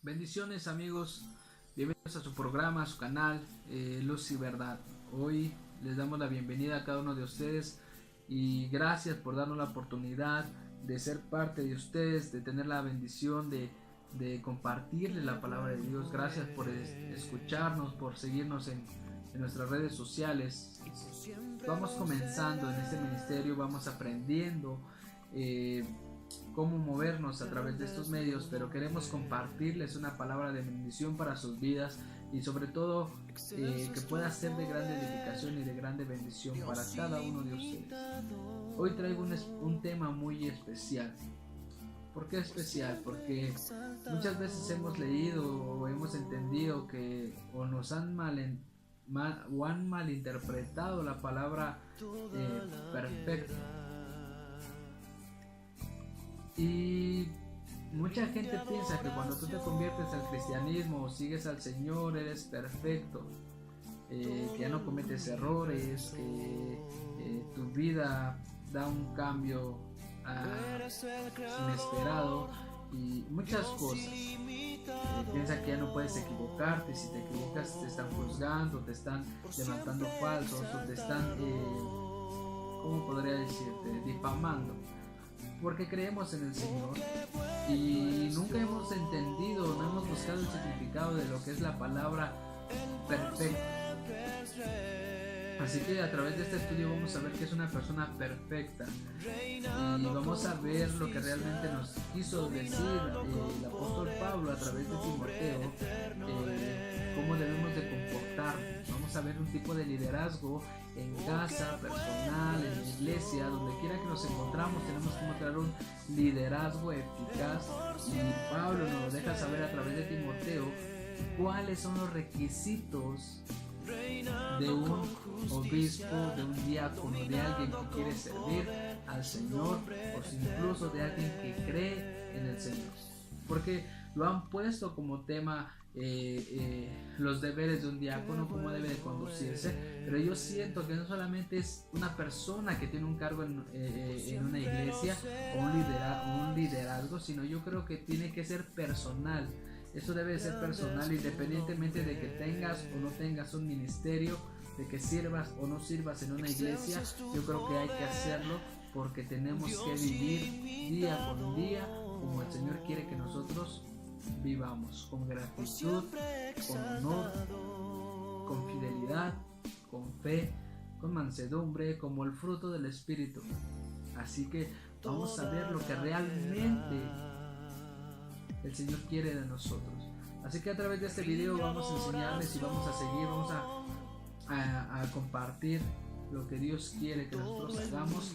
Bendiciones amigos, bienvenidos a su programa, a su canal Luz y Verdad. Hoy les damos la bienvenida a cada uno de ustedes y gracias por darnos la oportunidad de ser parte de ustedes, de tener la bendición de compartirles la palabra de Dios. Gracias por escucharnos, por seguirnos en nuestras redes sociales. Vamos comenzando en este ministerio, vamos aprendiendo cómo movernos a través de estos medios, pero queremos compartirles una palabra de bendición para sus vidas y sobre todo que pueda ser de grande edificación y de grande bendición para cada uno de ustedes. Hoy traigo un tema muy especial. ¿Por qué especial? Porque muchas veces hemos leído o hemos entendido que o nos han malinterpretado la palabra perfecto. Y mucha gente piensa que cuando tú te conviertes al cristianismo o sigues al Señor eres perfecto, que ya no cometes errores, que tu vida da un cambio inesperado y muchas cosas. Piensa que ya no puedes equivocarte, si te equivocas te están juzgando, te están levantando falsos o te están, ¿cómo podría decirte?, difamando. Porque creemos en el Señor y nunca hemos entendido, no hemos buscado el significado de lo que es la palabra perfecto. Así que a través de este estudio vamos a ver que es una persona perfecta y vamos a ver lo que realmente nos quiso decir el apóstol Pablo a través de Timoteo, cómo debemos de comportarnos. Vamos a ver un tipo de liderazgo en casa, personal, en la iglesia, donde quiera que nos encontramos tenemos que mostrar un liderazgo eficaz, y Pablo nos lo deja saber a través de Timoteo cuáles son los requisitos de un obispo, de un diácono, de alguien que quiere servir al Señor o incluso de alguien que cree en el Señor, porque lo han puesto como tema los deberes de un diácono, cómo debe de conducirse, pero yo siento que no solamente es una persona que tiene un cargo en una iglesia o un liderazgo, sino yo creo que tiene que ser personal. Eso debe de ser personal, independientemente de que tengas o no tengas un ministerio, de que sirvas o no sirvas en una iglesia. Yo creo que hay que hacerlo porque tenemos que vivir día con día como el Señor quiere que nosotros vivamos, con gratitud, con honor, con fidelidad, con fe, con mansedumbre, como el fruto del Espíritu. Así que vamos a ver lo que realmente el Señor quiere de nosotros. Así que a través de este video vamos a enseñarles y vamos a seguir, vamos a compartir lo que Dios quiere que nosotros hagamos,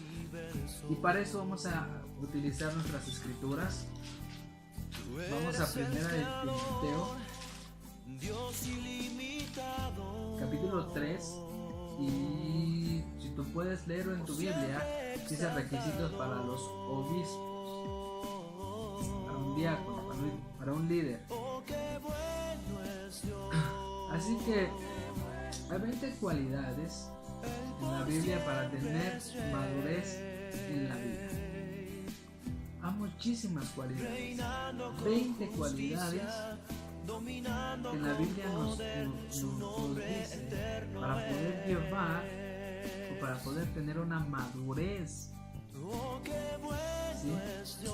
y para eso vamos a utilizar nuestras escrituras. Vamos a primera de Timoteo capítulo 3, y si tú puedes leerlo en tu Biblia, dice requisitos para los obispos, para un diácono, para un líder. Así que hay 20 cualidades en la Biblia para tener madurez en la vida. Hay muchísimas cualidades, 20 cualidades que en la Biblia nos dice para poder llevar o para poder tener una madurez, ¿sí?,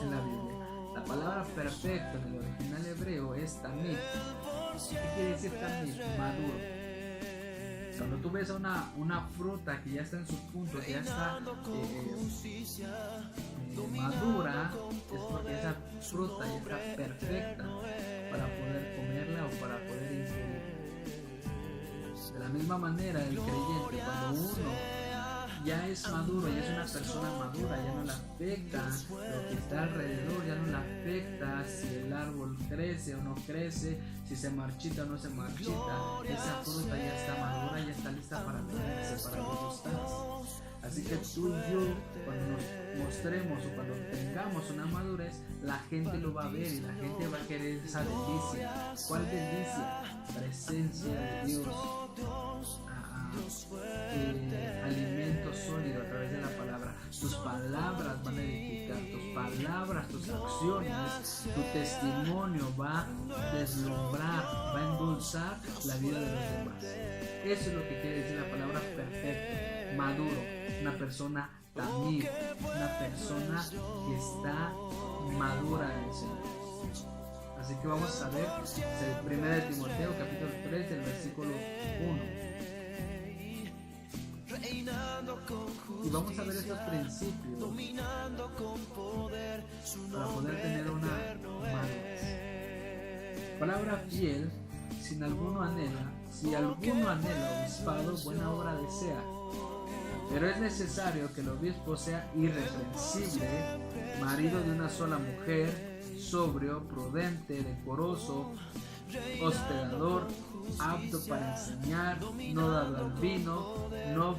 en la Biblia. La palabra perfecto en el original hebreo es tamid. ¿Qué quiere decir tamid? Maduro. Cuando tú ves una fruta que ya está en su punto, que ya está madura, es porque esa fruta ya está perfecta para poder comerla o para poder ingerirla. De la misma manera, el creyente, cuando uno ya es maduro, ya es una persona madura, ya no le afecta lo que está alrededor, ya no le afecta si el árbol crece o no crece, si se marchita o no se marchita. Esa fruta ya está madura, ya está lista para comerse, para degustarse. Así que tú y yo, cuando nos mostremos o cuando tengamos una madurez, la gente lo va a ver y la gente va a querer esa delicia. ¿Cuál delicia? Presencia de Dios. alimento sólido a través de la palabra. Tus palabras van a edificar, tus palabras, tus acciones, tu testimonio va a deslumbrar, va a endulzar la vida de los demás. Eso es lo que quiere decir la palabra perfecto, maduro, una persona tamil, una persona que está madura en el Señor. Así que vamos a ver 1 de Timoteo capítulo 3 del versículo 1. Y vamos a ver estos principios para poder tener una madurez. Palabra fiel, si alguno anhela obispado, buena obra desea. Pero es necesario que el obispo sea irreprensible, marido de una sola mujer, sobrio, prudente, decoroso, hospedador, apto para enseñar, no dado al vino, no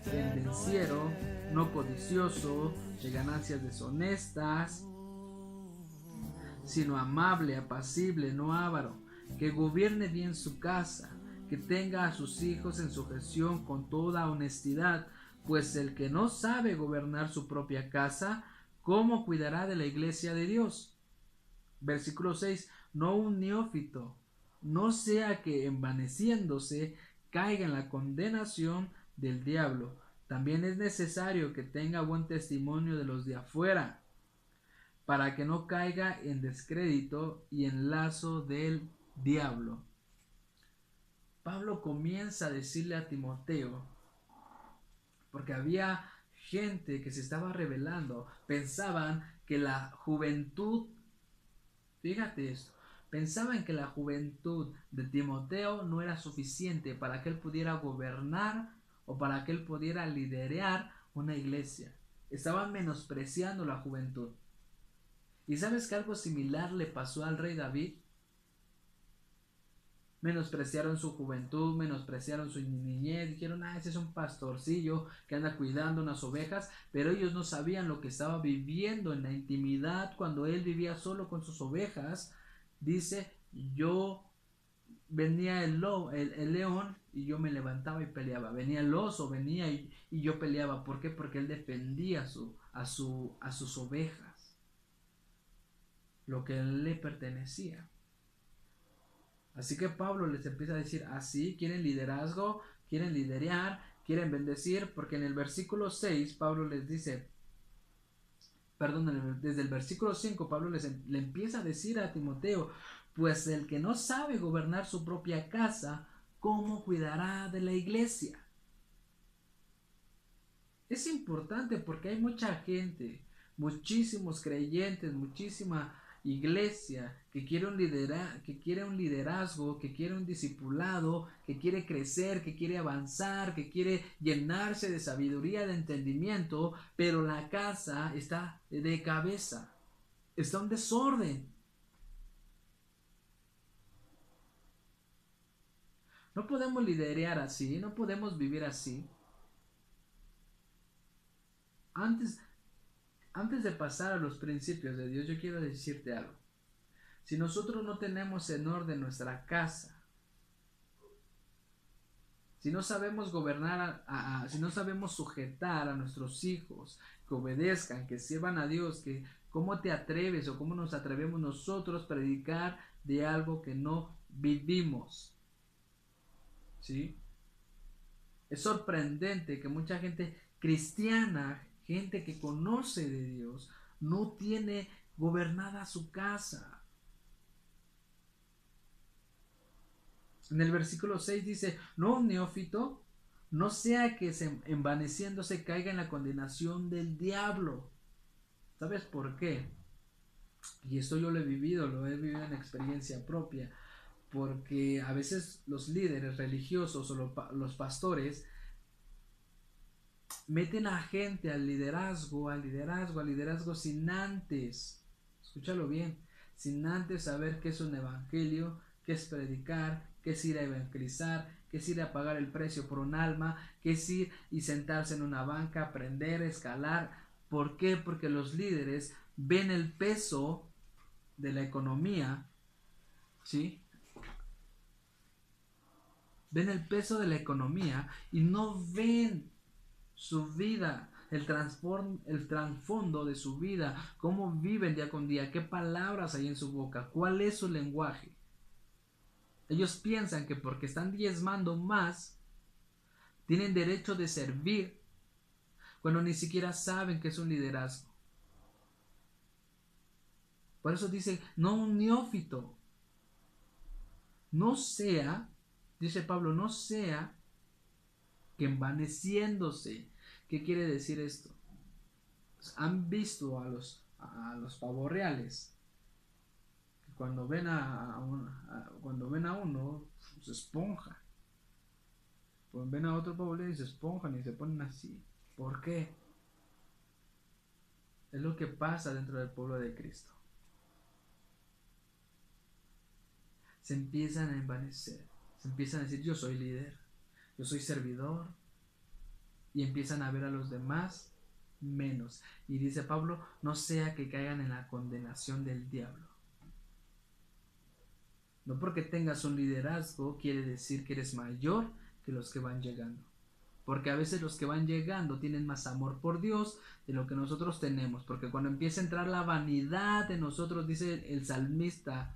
pendenciero, no codicioso, de ganancias deshonestas, sino amable, apacible, no avaro, que gobierne bien su casa, que tenga a sus hijos en sujeción con toda honestidad, pues el que no sabe gobernar su propia casa, ¿cómo cuidará de la iglesia de Dios? Versículo 6. No un neófito, no sea que envaneciéndose caiga en la condenación del diablo. También es necesario que tenga buen testimonio de los de afuera, para que no caiga en descrédito y en lazo del diablo. Pablo comienza a decirle a Timoteo, porque había gente que se estaba rebelando, pensaban que la juventud, fíjate esto, pensaban que la juventud de Timoteo no era suficiente para que él pudiera gobernar o para que él pudiera liderar una iglesia. Estaban menospreciando la juventud. ¿Y sabes que algo similar le pasó al rey David? Menospreciaron su juventud, menospreciaron su niñez, dijeron, ese es un pastorcillo que anda cuidando unas ovejas, pero ellos no sabían lo que estaba viviendo en la intimidad cuando él vivía solo con sus ovejas. Dice, yo venía el león y yo me levantaba y peleaba, venía el oso, venía y yo peleaba. ¿Por qué? Porque él defendía a sus ovejas, lo que le pertenecía. Así que Pablo les empieza a decir, así, quieren liderazgo, quieren liderar, quieren bendecir, porque en el versículo 6 Pablo les dice, desde el versículo 5 Pablo le empieza a decir a Timoteo, pues el que no sabe gobernar su propia casa, ¿cómo cuidará de la iglesia? Es importante porque hay mucha gente, muchísimos creyentes, muchísima iglesia que quiere un liderazgo, que quiere un discipulado, que quiere crecer, que quiere avanzar, que quiere llenarse de sabiduría, de entendimiento, pero la casa está de cabeza, está un desorden. No podemos liderar así, no podemos vivir así. Antes de pasar a los principios de Dios, yo quiero decirte algo. Si nosotros no tenemos en orden nuestra casa, si no sabemos gobernar, si no sabemos sujetar a nuestros hijos, que obedezcan, que sirvan a Dios, que cómo te atreves o cómo nos atrevemos nosotros a predicar de algo que no vivimos, ¿sí? Es sorprendente que mucha gente cristiana, gente que conoce de Dios, no tiene gobernada su casa. En el versículo 6 dice, no un neófito, no sea que envaneciéndose caiga en la condenación del diablo. ¿Sabes por qué? Y esto yo lo he vivido en experiencia propia, porque a veces los líderes religiosos o los pastores meten a gente al liderazgo sin antes, escúchalo bien, sin antes saber qué es un evangelio, qué es predicar, qué es ir a evangelizar, qué es ir a pagar el precio por un alma, qué es ir y sentarse en una banca, aprender, escalar. ¿Por qué? Porque los líderes ven el peso de la economía, ¿sí? ven el peso de la economía y no ven su vida, el trasfondo de su vida, cómo viven día con día, qué palabras hay en su boca, cuál es su lenguaje. Ellos piensan que porque están diezmando más, tienen derecho de servir, cuando ni siquiera saben que es un liderazgo. Por eso dice, no un neófito. No sea, dice Pablo, no sea que envaneciéndose. ¿Qué quiere decir esto? Han visto a los pavos reales, que cuando ven cuando ven a uno, se esponja. Cuando ven a otro pavo real y se esponjan y se ponen así. ¿Por qué? Es lo que pasa dentro del pueblo de Cristo. Se empiezan a envanecer, se empiezan a decir, yo soy líder, yo soy servidor, y empiezan a ver a los demás menos. Y dice Pablo, no sea que caigan en la condenación del diablo. No porque tengas un liderazgo quiere decir que eres mayor que los que van llegando. Porque a veces los que van llegando tienen más amor por Dios de lo que nosotros tenemos. Porque cuando empieza a entrar la vanidad de nosotros, dice el salmista,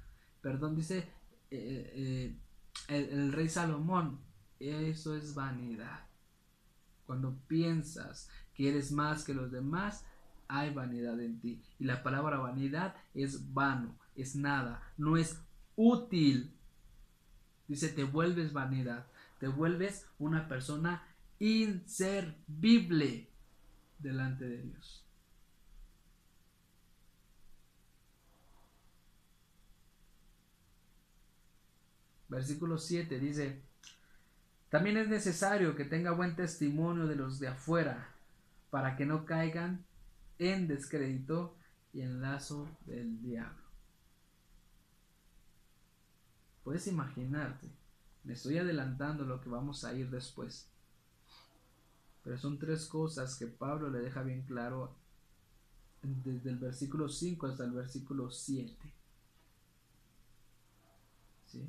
dice el rey Salomón, eso es vanidad. Cuando piensas que eres más que los demás, hay vanidad en ti. Y la palabra vanidad es vano, es nada, no es útil. Dice, te vuelves vanidad, te vuelves una persona inservible delante de Dios. Versículo 7 dice, también es necesario que tenga buen testimonio de los de afuera, para que no caigan en descrédito y en lazo del diablo. Puedes imaginarte, me estoy adelantando lo que vamos a ir después, pero son tres cosas que Pablo le deja bien claro desde el versículo 5 hasta el versículo 7. ¿Sí?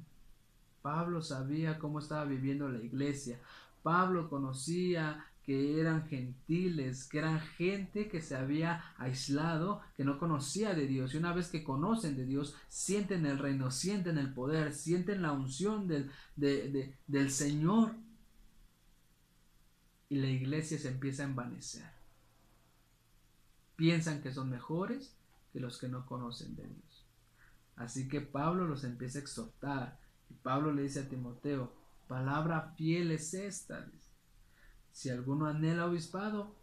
Pablo sabía cómo estaba viviendo la iglesia. Pablo conocía que eran gentiles, que eran gente que se había aislado, que no conocía de Dios. Y una vez que conocen de Dios, sienten el reino, sienten el poder, sienten la unción del Señor. Y la iglesia se empieza a envanecer. Piensan que son mejores que los que no conocen de Dios. Así que Pablo los empieza a exhortar. Y Pablo le dice a Timoteo, palabra fiel es esta. Dice, si alguno anhela obispado,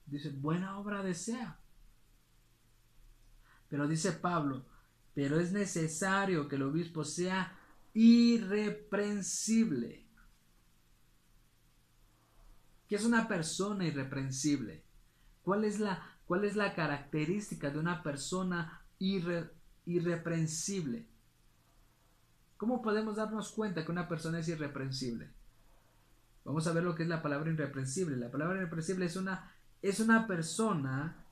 dice, buena obra desea. Pero dice Pablo, pero es necesario que el obispo sea irreprensible. ¿Qué es una persona irreprensible? ¿Cuál es la característica de una persona irreprensible? ¿Cómo podemos darnos cuenta que una persona es irreprensible? Vamos a ver lo que es la palabra irreprensible. La palabra irreprensible es una persona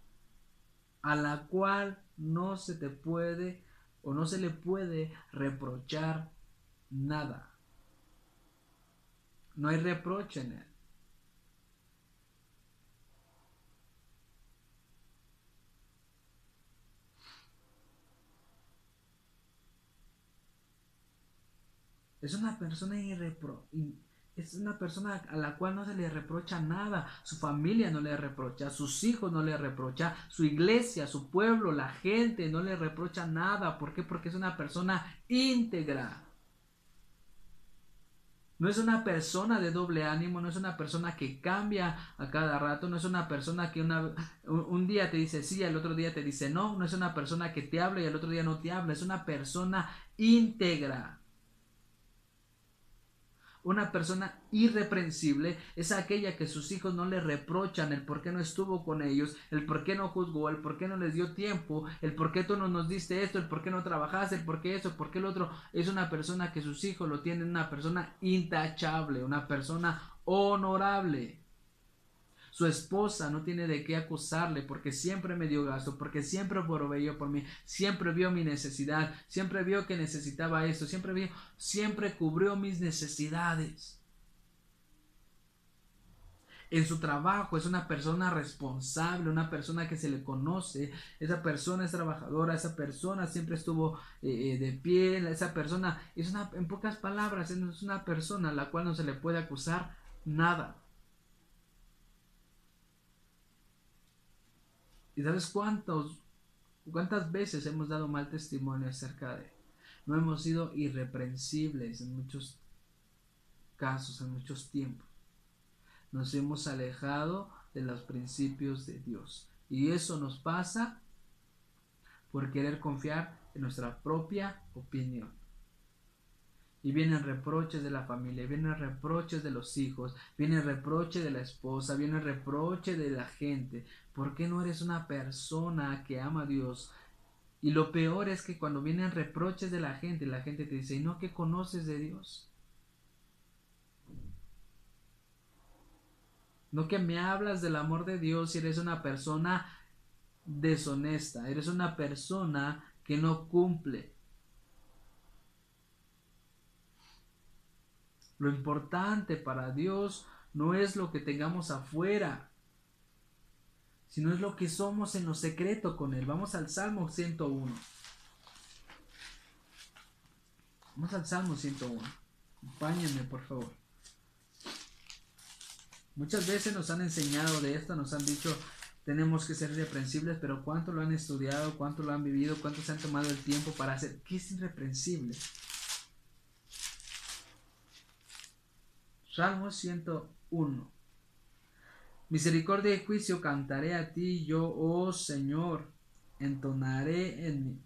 a la cual no se te puede o no se le puede reprochar nada. No hay reproche en él. Es una persona es una persona a la cual no se le reprocha nada. Su familia no le reprocha, sus hijos no le reprocha, su iglesia, su pueblo, la gente no le reprocha nada. ¿Por qué? Porque es una persona íntegra. No es una persona de doble ánimo, no es una persona que cambia a cada rato, no es una persona que un día te dice sí, al otro día te dice no, no es una persona que te habla y al otro día no te habla, es una persona íntegra. Una persona irreprensible es aquella que sus hijos no le reprochan el por qué no estuvo con ellos, el por qué no juzgó, el por qué no les dio tiempo, el por qué tú no nos diste esto, el por qué no trabajaste, el por qué eso, el por qué el otro. Es una persona que sus hijos lo tienen, una persona intachable, una persona honorable. Su esposa no tiene de qué acusarle porque siempre me dio gasto, porque siempre proveyó por mí, siempre vio mi necesidad, siempre vio que necesitaba esto, siempre cubrió mis necesidades. En su trabajo es una persona responsable, una persona que se le conoce, esa persona es trabajadora, esa persona siempre estuvo de pie, esa persona en pocas palabras, es una persona a la cual no se le puede acusar nada. ¿Y sabes cuántas veces hemos dado mal testimonio acerca de él? No hemos sido irreprensibles en muchos casos, en muchos tiempos. Nos hemos alejado de los principios de Dios. Y eso nos pasa por querer confiar en nuestra propia opinión. Y vienen reproches de la familia, vienen reproches de los hijos, viene reproche de la esposa, viene reproche de la gente. ¿Por qué no eres una persona que ama a Dios? Y lo peor es que cuando vienen reproches de la gente te dice, ¿y no que conoces de Dios? No que me hablas del amor de Dios y eres una persona deshonesta, eres una persona que no cumple. Lo importante para Dios no es lo que tengamos afuera, sino es lo que somos en lo secreto con Él. Vamos al Salmo 101. Vamos al Salmo 101. Acompáñenme, por favor. Muchas veces nos han enseñado de esto, nos han dicho tenemos que ser irreprensibles, pero ¿cuánto lo han estudiado? ¿Cuánto lo han vivido? ¿Cuánto se han tomado el tiempo para hacer? ¿Qué es irreprensible? Salmo 101. Misericordia y juicio cantaré a ti, yo, oh Señor, entenderé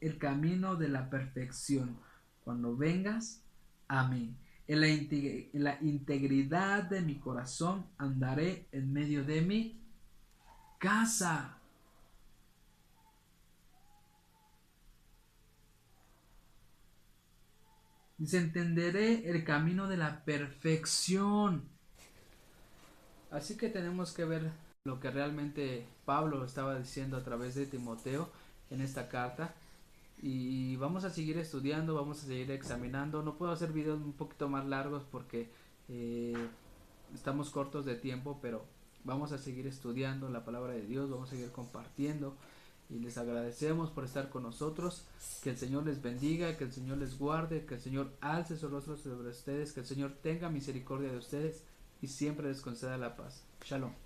el camino de la perfección cuando vengas a mí. En la integridad de mi corazón andaré en medio de mi casa. Dice, entenderé el camino de la perfección. Así que tenemos que ver lo que realmente Pablo estaba diciendo a través de Timoteo en esta carta. Y vamos a seguir estudiando, vamos a seguir examinando. No puedo hacer videos un poquito más largos porque estamos cortos de tiempo, pero vamos a seguir estudiando la palabra de Dios, vamos a seguir compartiendo. Y les agradecemos por estar con nosotros. Que el Señor les bendiga, que el Señor les guarde, que el Señor alce su rostro sobre ustedes, que el Señor tenga misericordia de ustedes y siempre les conceda la paz. Shalom.